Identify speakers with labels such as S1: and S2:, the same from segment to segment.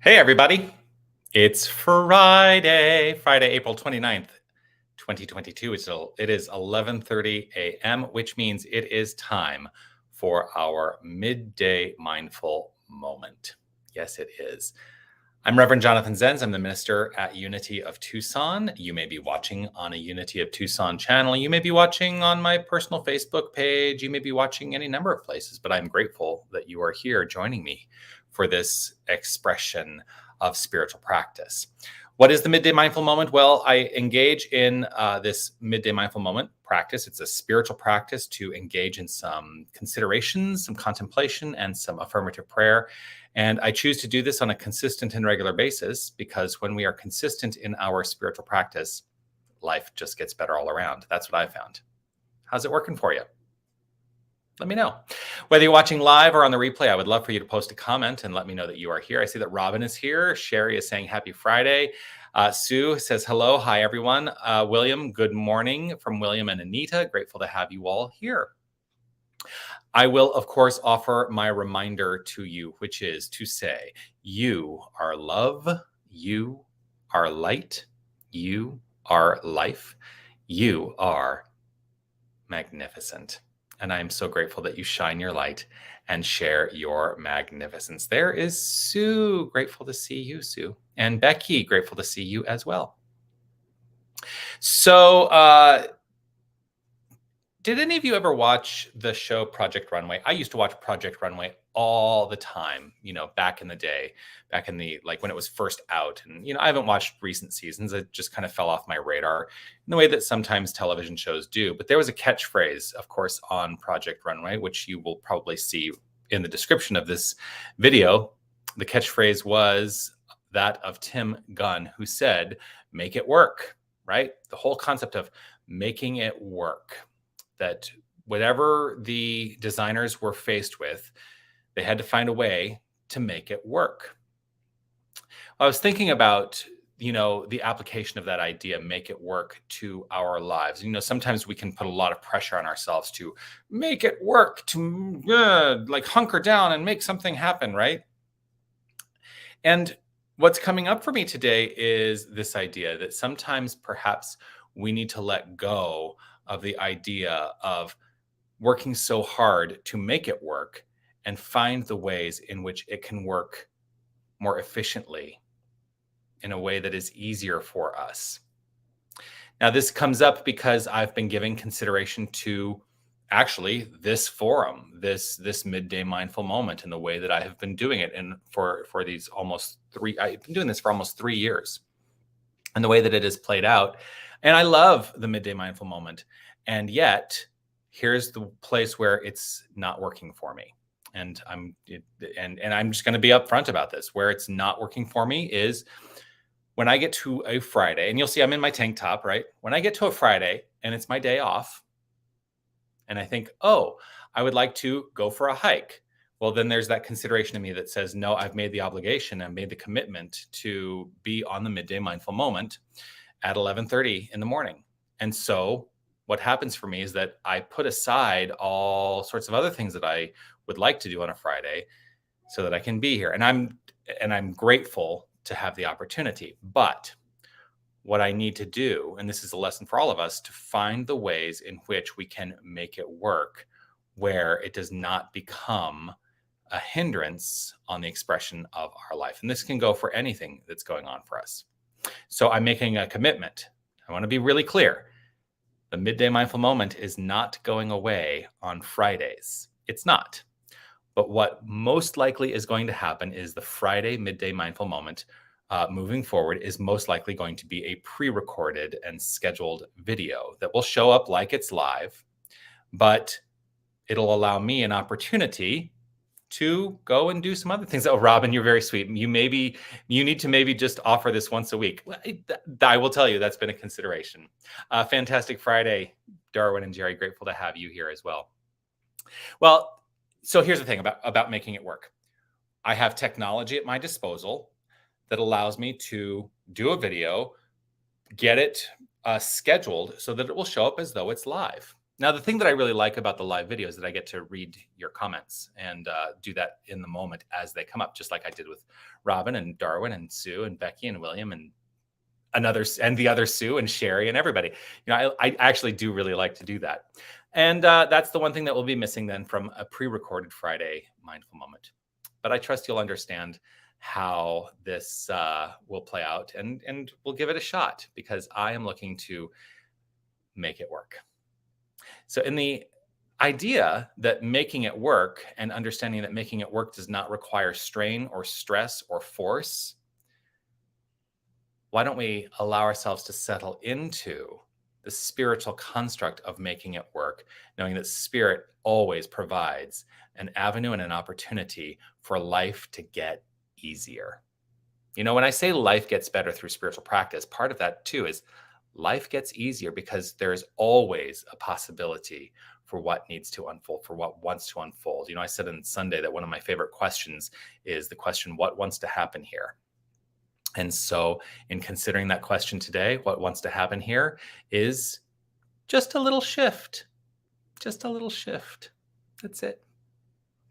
S1: Hey, everybody. It's Friday, April 29th, 2022. It is 11:30 a.m., which means it is time for our midday mindful moment. Yes, it is. I'm Reverend Jonathan Zenz. I'm the minister at Unity of Tucson. You may be watching on a Unity of Tucson channel. You may be watching on my personal Facebook page. You may be watching any number of places, but I'm grateful that you are here joining me for this expression of spiritual practice. What is the Midday Mindful Moment? Well, I engage in this Midday Mindful Moment practice. It's a spiritual practice to engage in some considerations, some contemplation, and some affirmative prayer. And I choose to do this on a consistent and regular basis because when we are consistent in our spiritual practice, life just gets better all around. That's what I found. How's it working for you? Let me know. Whether you're watching live or on the replay, I would love for you to post a comment and let me know that you are here. I see that Robin is here. Sherry is saying happy Friday. Sue says hello. Hi, everyone. William, good morning from William and Anita. Grateful to have you all here. I will, of course, offer my reminder to you, which is to say, you are love, you are light, you are life, you are magnificent. And I'm so grateful that you shine your light and share your magnificence. There is Sue. Grateful to see you, Sue. And Becky, grateful to see you as well. So, did any of you ever watch the show Project Runway? I used to watch Project Runway all the time, back in the day, back in when it was first out. And, I haven't watched recent seasons. It just kind of fell off my radar in the way that sometimes television shows do. But there was a catchphrase, of course, on Project Runway, which you will probably see in the description of this video. The catchphrase was that of Tim Gunn, who said, "Make it work," right? The whole concept of making it work. That whatever the designers were faced with, they had to find a way to make it work. I was thinking about, the application of that idea, make it work, to our lives. Sometimes we can put a lot of pressure on ourselves to make it work, to hunker down and make something happen, right? And what's coming up for me today is this idea that sometimes perhaps we need to let go of the idea of working so hard to make it work and find the ways in which it can work more efficiently in a way that is easier for us. Now, this comes up because I've been giving consideration to actually this forum, this midday mindful moment, and the way that I have been doing it. And for these I've been doing this for almost 3 years, and the way that it has played out. And I love the midday mindful moment. And yet, here's the place where it's not working for me. And I'm just going to be upfront about this. Where it's not working for me is when I get to a Friday, and you'll see I'm in my tank top, right? When I get to a Friday and it's my day off, and I think, oh, I would like to go for a hike. Well, then there's that consideration in me that says, no, I've made the obligation, I've made the commitment to be on the midday mindful moment at 11:30 in the morning. And so what happens for me is that I put aside all sorts of other things that I would like to do on a Friday so that I can be here. And I'm grateful to have the opportunity. But what I need to do, and this is a lesson for all of us, to find the ways in which we can make it work where it does not become a hindrance on the expression of our life. And this can go for anything that's going on for us. So I'm making a commitment. I want to be really clear. The midday mindful moment is not going away on Fridays. It's not. But what most likely is going to happen is the Friday midday mindful moment moving forward is most likely going to be a pre-recorded and scheduled video that will show up like it's live, but it'll allow me an opportunity to go and do some other things. Oh, Robin, you're very sweet. You need to maybe just offer this once a week. I will tell you that's been a consideration. Fantastic Friday, Darwin and Jerry. Grateful to have you here as well. Well, so here's the thing about making it work. I have technology at my disposal that allows me to do a video, get it scheduled so that it will show up as though it's live. Now, the thing that I really like about the live video is that I get to read your comments and do that in the moment as they come up, just like I did with Robin and Darwin and Sue and Becky and William and the other Sue and Sherry and everybody. I actually do really like to do that. And that's the one thing that we'll be missing then from a pre-recorded Friday mindful moment. But I trust you'll understand how this will play out, and we'll give it a shot, because I am looking to make it work. So in the idea that making it work and understanding that making it work does not require strain or stress or force, why don't we allow ourselves to settle into the spiritual construct of making it work, knowing that spirit always provides an avenue and an opportunity for life to get easier. When I say life gets better through spiritual practice, part of that too is life gets easier because there's always a possibility for what needs to unfold, for what wants to unfold. I said on Sunday that one of my favorite questions is the question, what wants to happen here? And so in considering that question today, what wants to happen here is just a little shift, just a little shift. That's it.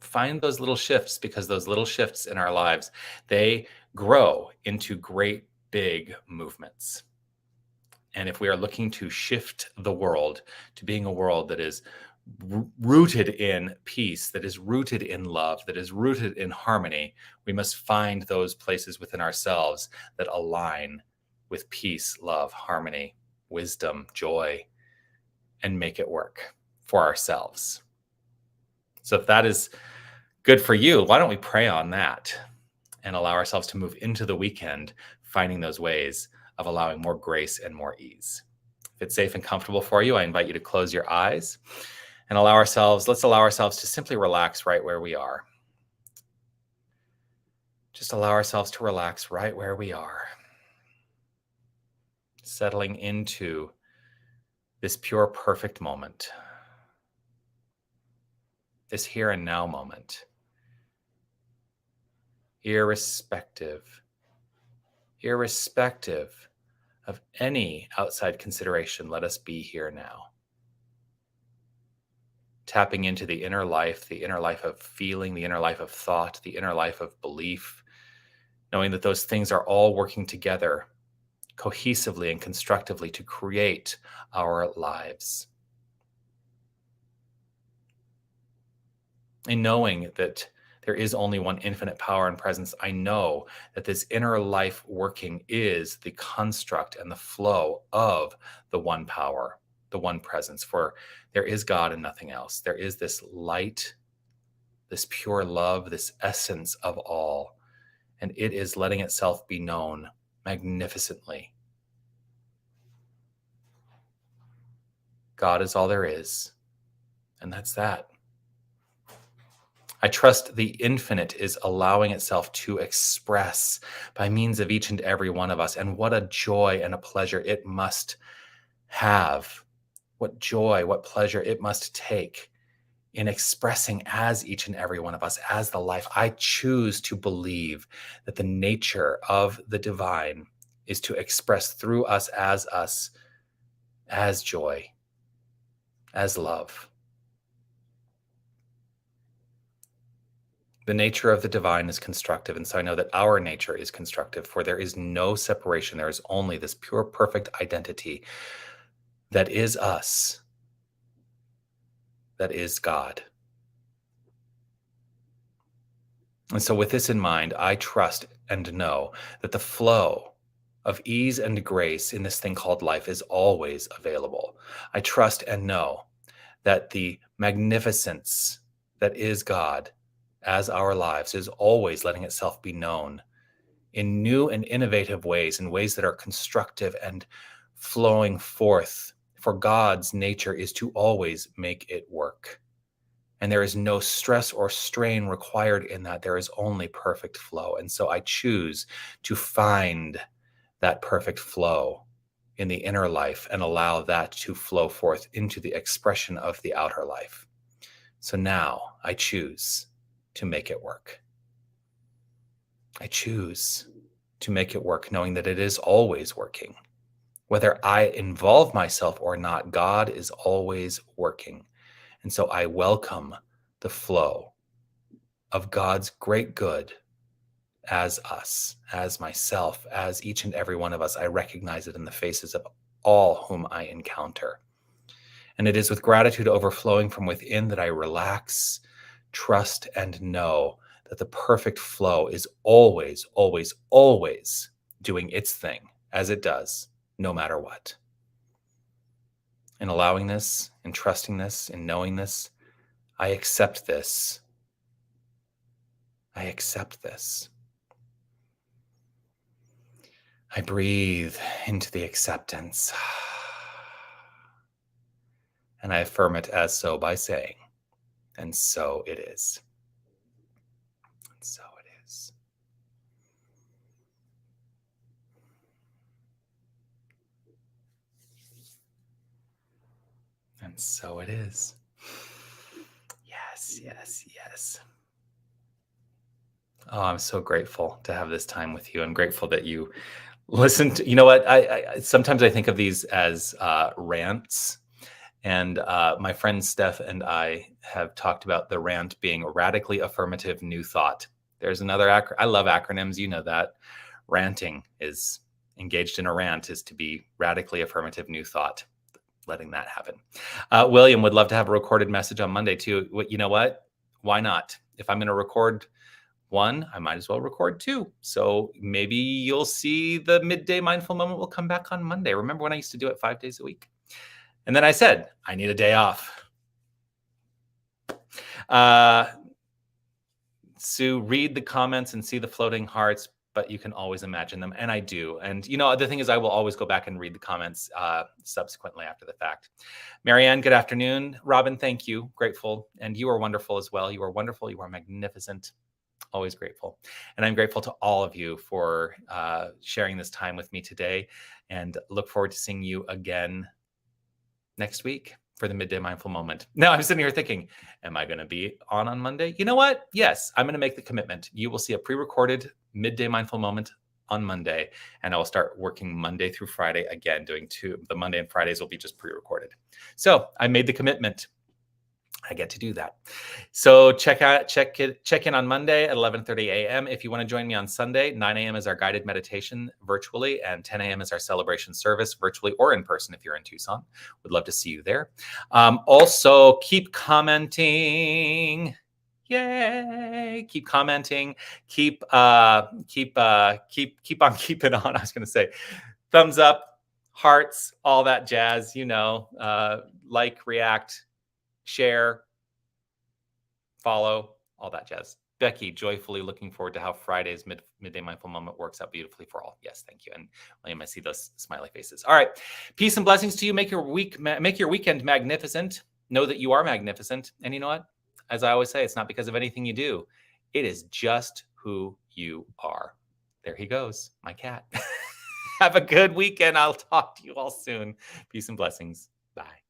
S1: Find those little shifts, because those little shifts in our lives, they grow into great big movements. And if we are looking to shift the world to being a world that is rooted in peace, that is rooted in love, that is rooted in harmony, we must find those places within ourselves that align with peace, love, harmony, wisdom, joy, and make it work for ourselves. So if that is good for you, why don't we pray on that and allow ourselves to move into the weekend, finding those ways of allowing more grace and more ease. If it's safe and comfortable for you, I invite you to close your eyes and let's allow ourselves to simply relax right where we are. Just allow ourselves to relax right where we are, settling into this pure, perfect moment, this here and now moment, irrespective of any outside consideration. Let us be here now. Tapping into the inner life of feeling, the inner life of thought, the inner life of belief, knowing that those things are all working together cohesively and constructively to create our lives. And knowing that there is only one infinite power and presence, I know that this inner life working is the construct and the flow of the one power, the one presence. For there is God and nothing else. There is this light, this pure love, this essence of all, and it is letting itself be known magnificently. God is all there is, and that's that. I trust the infinite is allowing itself to express by means of each and every one of us. And what a joy and a pleasure it must have. What joy, what pleasure it must take in expressing as each and every one of us, as the life. I choose to believe that the nature of the divine is to express through us, as joy, as love. The nature of the divine is constructive, and so I know that our nature is constructive, for there is no separation. There is only this pure, perfect identity that is us, that is God. And so with this in mind, I trust and know that the flow of ease and grace in this thing called life is always available. I trust and know that the magnificence that is God as our lives is always letting itself be known in new and innovative ways, in ways that are constructive and flowing forth. For God's nature is to always make it work. And there is no stress or strain required in that. There is only perfect flow. And so I choose to find that perfect flow in the inner life and allow that to flow forth into the expression of the outer life. So now I choose to make it work. I choose to make it work, knowing that it is always working. Whether I involve myself or not, God is always working. And so I welcome the flow of God's great good as us, as myself, as each and every one of us. I recognize it in the faces of all whom I encounter. And it is with gratitude overflowing from within that I relax, trust, and know that the perfect flow is always, always, always doing its thing as it does, no matter what. In allowing this, in trusting this, in knowing this, I accept this. I accept this. I breathe into the acceptance. And I affirm it as so by saying, and so it is. And so it is. And so it is. Yes, yes, yes. Oh, I'm so grateful to have this time with you. I'm grateful that you listened to, you know what? I sometimes I think of these as rants. And my friend Steph and I have talked about the rant being radically affirmative new thought. There's another I love acronyms. You know that. Ranting is engaged in a rant is to be radically affirmative new thought. Letting that happen. William would love to have a recorded message on Monday too. You know what? Why not? If I'm going to record one, I might as well record two. So maybe you'll see the Midday Mindful Moment will come back on Monday. Remember when I used to do it 5 days a week? And then I said, I need a day off. Sue, read the comments and see the floating hearts, but you can always imagine them. And I do. And, you know, the thing is, I will always go back and read the comments subsequently after the fact. Marianne, good afternoon. Robin, thank you. Grateful. And you are wonderful as well. You are wonderful. You are magnificent. Always grateful. And I'm grateful to all of you for sharing this time with me today, and look forward to seeing you again next week for the Midday Mindful Moment. Now I'm sitting here thinking, am I going to be on Monday? You know what? Yes, I'm going to make the commitment. You will see a pre-recorded Midday Mindful Moment on Monday, and I will start working Monday through Friday again, doing the Monday and Fridays will be just pre-recorded. So I made the commitment. I get to do that. So check in on Monday at 11:30 a.m. If you want to join me on Sunday, 9 a.m. is our guided meditation virtually, and 10 a.m. is our celebration service virtually or in person if you're in Tucson. Would love to see you there. Also, keep commenting. Yay! Keep commenting. Keep on keeping on. I was going to say, thumbs up, hearts, all that jazz. You know, like, react, share, follow, all that jazz. Becky, joyfully looking forward to how Friday's Midday Mindful Moment works out beautifully for all. Yes, thank you. And William, I see those smiley faces. All right. Peace and blessings to you. Make your weekend magnificent. Know that you are magnificent. And you know what? As I always say, it's not because of anything you do. It is just who you are. There he goes, my cat. Have a good weekend. I'll talk to you all soon. Peace and blessings. Bye.